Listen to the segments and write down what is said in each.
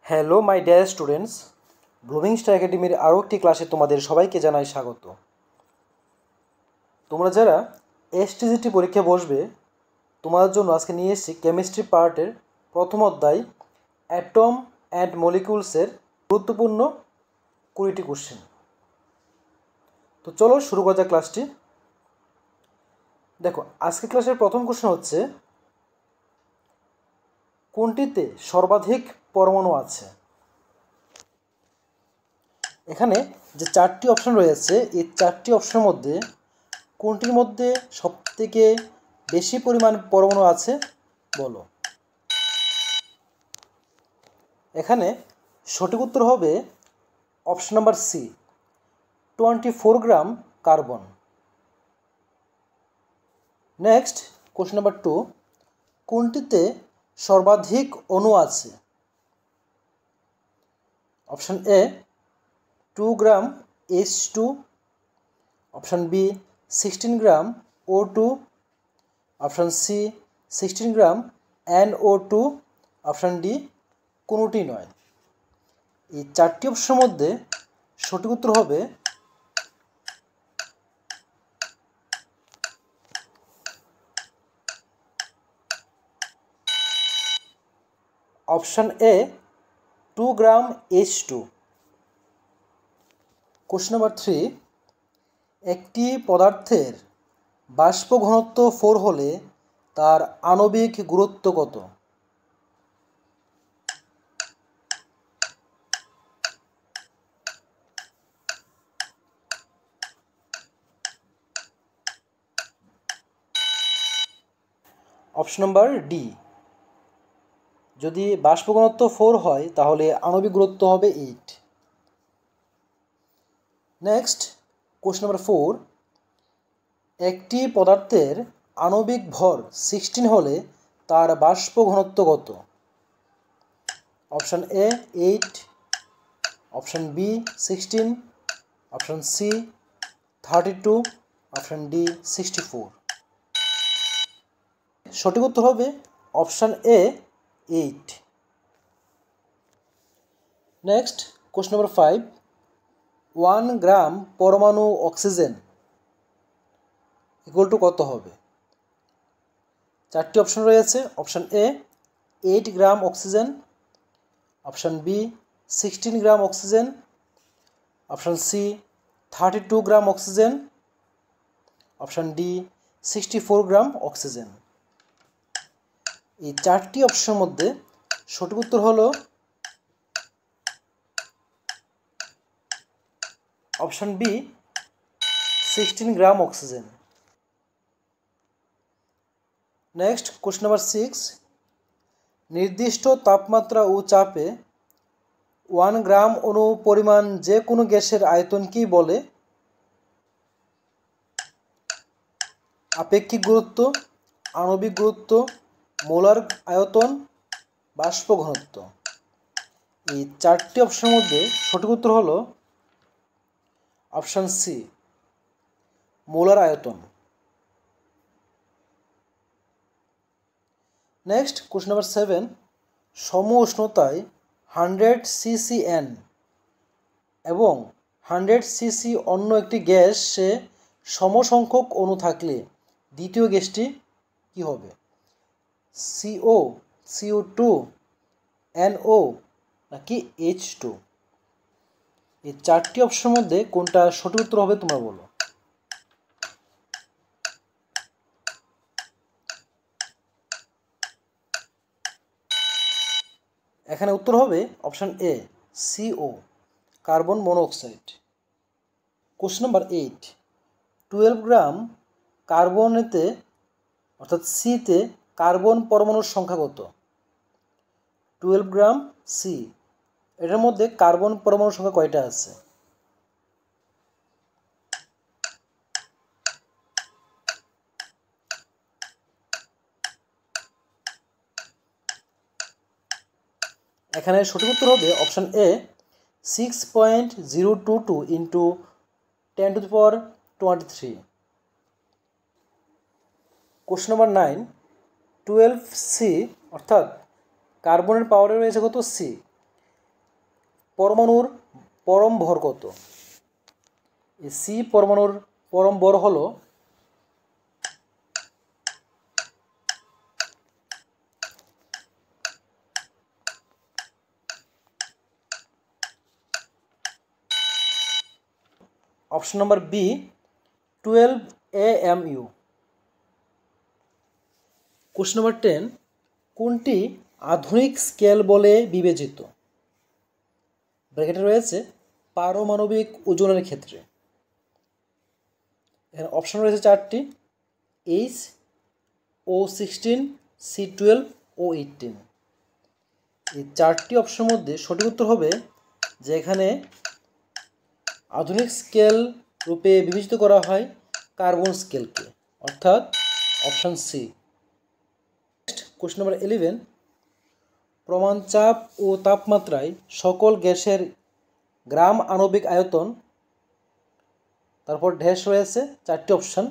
Hello my dear students, blooming star একাডেমির আরও একটি ক্লাসে তোমাদের সবাইকে জানাই স্বাগত। তোমরা যারা এসটিজিটি পরীক্ষা বসবে তোমাদের জন্য আজকে নিয়ে এসেছি কেমিস্ট্রি পার্টের প্রথম অধ্যায় অ্যাটম অ্যান্ড মলিকিউলসের গুরুত্বপূর্ণ 20টি কোশ্চেন। তো চলো শুরু করা যাক ক্লাসটি। দেখো, আজকে ক্লাসের প্রথম কোশ্চেন হচ্ছে, কোনটিতে সর্বাধিক পরমাণু আছে? এখানে যে 4টি অপশন রয়েছে, এই 4টি অপশনের মধ্যে কোনটির মধ্যে সবথেকে বেশি পরিমাণ পরমাণু আছে বলো। এখানে সঠিক উত্তর হবে option number C, 24 gram carbon. Next question number 2, কোনটিতে সর্বাধিক অণু আছে? Option A 2 gram H2, option B 16 gram O2, option C 16 gram NO2, option D কোনোটি নয়। এই 4টি অপশনের মধ্যে সঠিক উত্তর হবে option A 2 gram H2। Question number 3, একটি পদার্থের বাষ্প ঘনত্ব 4 হলে তার আণবিক গুরুত্ব কত? অপশন নাম্বার ডি, যদি বাষ্প ঘনত্ব 4 হয় তাহলে আণবিক গুরুত্ব হবে 8। নেক্সট কোশ্চেন নাম্বার 4, একটি পদার্থের আণবিক ভর 16 হলে তার বাষ্প ঘনত্ব কত? Option A 8, option B 16, option C 32, option D 64। সঠিক উত্তর হবে option A 8। Next question number 5, 1 gram পরমাণু অক্সিজেন ইকুয়াল টু কত হবে? 4টি অপশন রয়েছে। Option A 8 gram oxygen, option B 16 gram oxygen, option C 32 gram oxygen, option D 64 gram oxygen. এই 4টি অপশনের মধ্যে সঠিক উত্তর হলো option B 16 gram oxygen. Next question number 6, নির্দিষ্ট তাপমাত্রা ও চাপে 1 গ্রাম অণু পরিমাণ যে কোনো গ্যাসের আয়তন কি বলে? আপেক্ষিক গুরুত্ব, আণবিক গুরুত্ব, মোলার আয়তন, বাষ্প ঘনত্ব। এই 4টি অপশনের মধ্যে সঠিক উত্তর হলো অপশন সি, মোলার আয়তন। নেক্সট কোশ্চেন নাম্বার 7, সম উষ্ণতায় 100 CCN এবং 100 সিসি অন্য একটি গ্যাসে সমসংখ্যক অণু থাকলে দ্বিতীয় গ্যাসটি কি হবে? CO, CO2, NO নাকি H2? এই 4টি অপশনের মধ্যে কোনটা সঠিক উত্তর হবে তোমরা বলো। এখানে উত্তর হবে অপশন এ CO, carbon monoxide. Question number 8, 12 গ্রাম কার্বনেতে অর্থাৎ সিতে কার্বন পরমাণুর সংখ্যা কত? 12 গ্রাম সি, এটার মধ্যে কার্বন পরমাণুর সংখ্যা কয়টা আছে? এখানে সঠিক উত্তর হবে অপশন এ 6.022 ইন্টু 10⁻23। কোশ্চেন নাম্বার 9, 12C অর্থাৎ কার্বনের পাওয়ারে রয়েছে কত? সি। পরমাণুর পরম ভর কত? এই সি পরমাণুর পরম ভর হলো option number B 12 AMU। Question number 10, কোনটি আধুনিক স্কেল বলে বিবেচিত? ব্র্যাকেটে রয়েছে পারমাণবিক ওজনের ক্ষেত্রে। এখানে অপশন রয়েছে 4টি, H, O16, C12, O18। এই 4টি অপশনের মধ্যে সঠিক উত্তর হবে যে এখানে আধুনিক স্কেল রূপে বিবেচিত করা হয় কার্বন স্কেলকে, অর্থাৎ অপশন সি। কোশ্চেন নাম্বার 11, প্রমাণ চাপ ও তাপমাত্রায় সকল গ্যাসের গ্রাম আণবিক আয়তন, তারপর ড্যাশ রয়েছে 4টি option,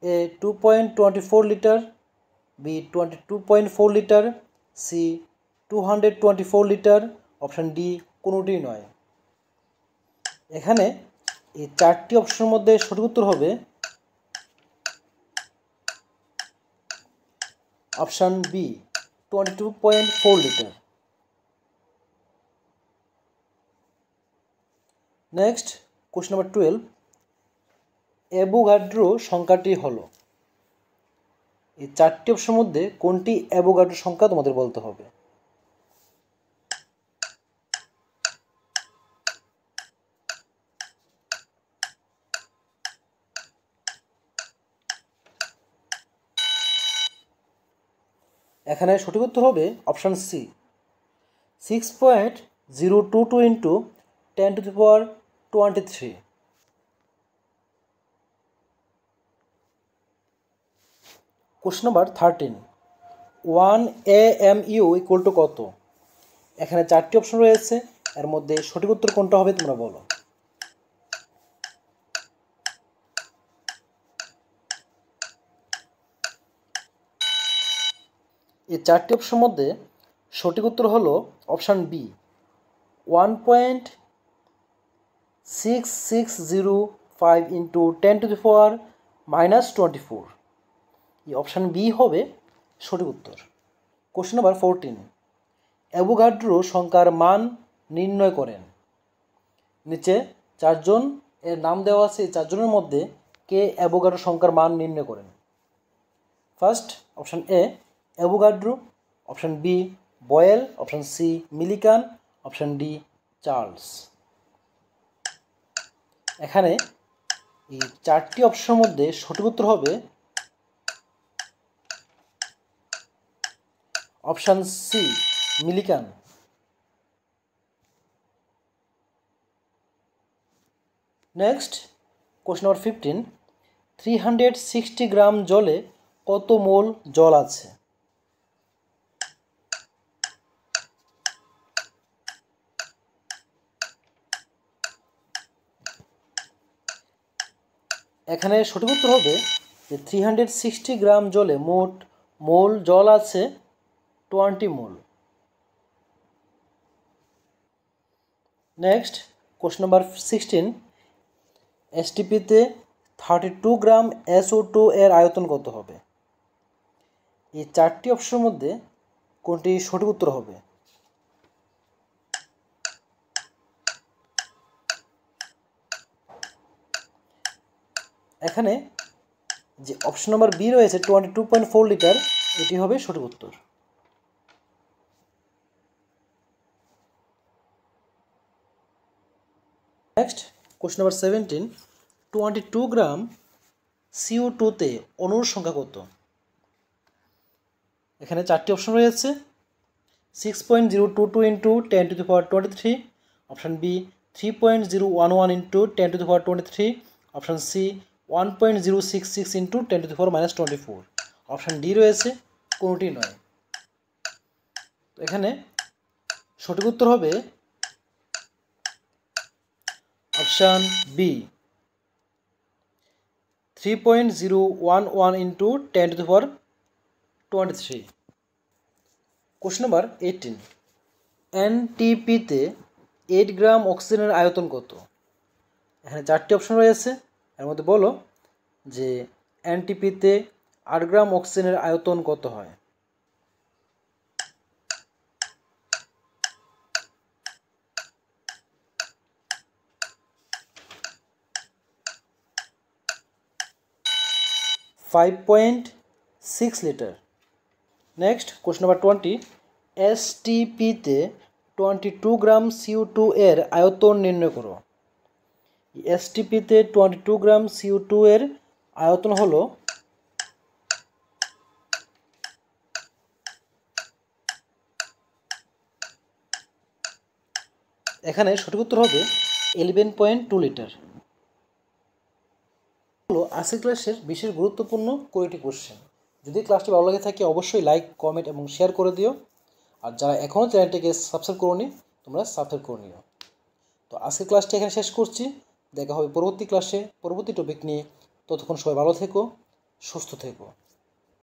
A 2.24 litre, B 22.4 litre, C 224 litre, option D কোনোটি নয়। এখানে এই 4টি অপশনের মধ্যে সঠিক উত্তর হবে option B 22.4 litre. Next question number 12, Avogadro সংখ্যাটি হলো, এই 4টি অপশনের মধ্যে কোনটি অ্যাভোগাড্রো সংখ্যা তোমাদের বলতে হবে। এখানে সঠিক উত্তর হবে option C 6.022 into 10⁻23। Question number 13, 1 AMU equal to কত? এখানে 4টি অপশন রয়েছে, এর মধ্যে সঠিক উত্তর কোনটা হবে তোমরা বলো। এই 4টি অপশনের মধ্যে সঠিক উত্তর হলো অপশান বি 1.6605 ইন্টু 10⁻⁻24। এই অপশান বি হবে সঠিক উত্তর। কোশ্চেন নাম্বার 14, অ্যাভোগাড্রো সংখ্যার মান নির্ণয় করেন। নিচে 4জন এর নাম দেওয়া আছে, এই 4জনের মধ্যে কে অ্যাভোগাড্রো সংখ্যার মান নির্ণয় করেন? First option A Avogadro, option B Boyle, option C Millikan, option D Charles. এখানে এই 4টি অপশনের মধ্যে সঠিক উত্তর হবে option C Millikan. Next question number 15, 360 gram জলে কত মোল জল আছে? এখানে সঠিক উত্তর হবে যে 360 গ্রাম জলে মোট মোল জল আছে 20 মোল। নেক্সট কোশ্চেন নাম্বার 16, এসটিপিতে 32 গ্রাম SO2 এর আয়তন কত হবে? এই 4টি অপশনের মধ্যে কোনটি সঠিক উত্তর হবে? এখানে যে অপশন নাম্বার বি রয়েছে 22.4 লিটার, এটি হবে সঠিক উত্তর। নেক্সট কোশ্চেন নাম্বার 17, 22 গ্রাম CO2-তে অণুর সংখ্যা কত? এখানে 4টি অপশন রয়েছে, 6.022 into 10⁻23, option B 3.011 into 10⁻23, option C 1.066 into 10⁻24, option D রয়েছে কোনোটি নয়। এখানে সঠিক উত্তর হবে option B 3.011 into 10⁻23। Question number 18, এনটিপিতে 8 গ্রাম অক্সিজেনের আয়তন কত? এখানে 4টি অপশন রয়েছে, এর মধ্যে বলো যে এনটিপিতে 8 গ্রাম অক্সিজেনের আয়তন কত হয়? $5.6 লিটার। নেক্সট কোশ্চেন নাম্বার 20, এসটিপিতে 22 গ্রাম CO2 এর আয়তন নির্ণয় করো। এসটিপিতে 22 গ্রাম CO2 এর আয়তন হলো এখানে সঠিক উত্তর হবে 11.2 লিটার। হলো আজকের ক্লাসের বিশেষ গুরুত্বপূর্ণ 20টি কোশ্চেন। যদি ক্লাসটি ভালো লাগে থাকে অবশ্যই লাইক, কমেন্ট এবং শেয়ার করে দিও। আর যারা এখনও চ্যানেলটিকে সাবস্ক্রাইব করোনি তোমরা সাবস্ক্রাইব করে নিও। তো আজকের ক্লাসটি এখানে শেষ করছি, দেখা হবে পরবর্তী ক্লাসে পরবর্তী টপিক নিয়ে। ততক্ষণ সবাই ভালো থেকো, সুস্থ থেকো।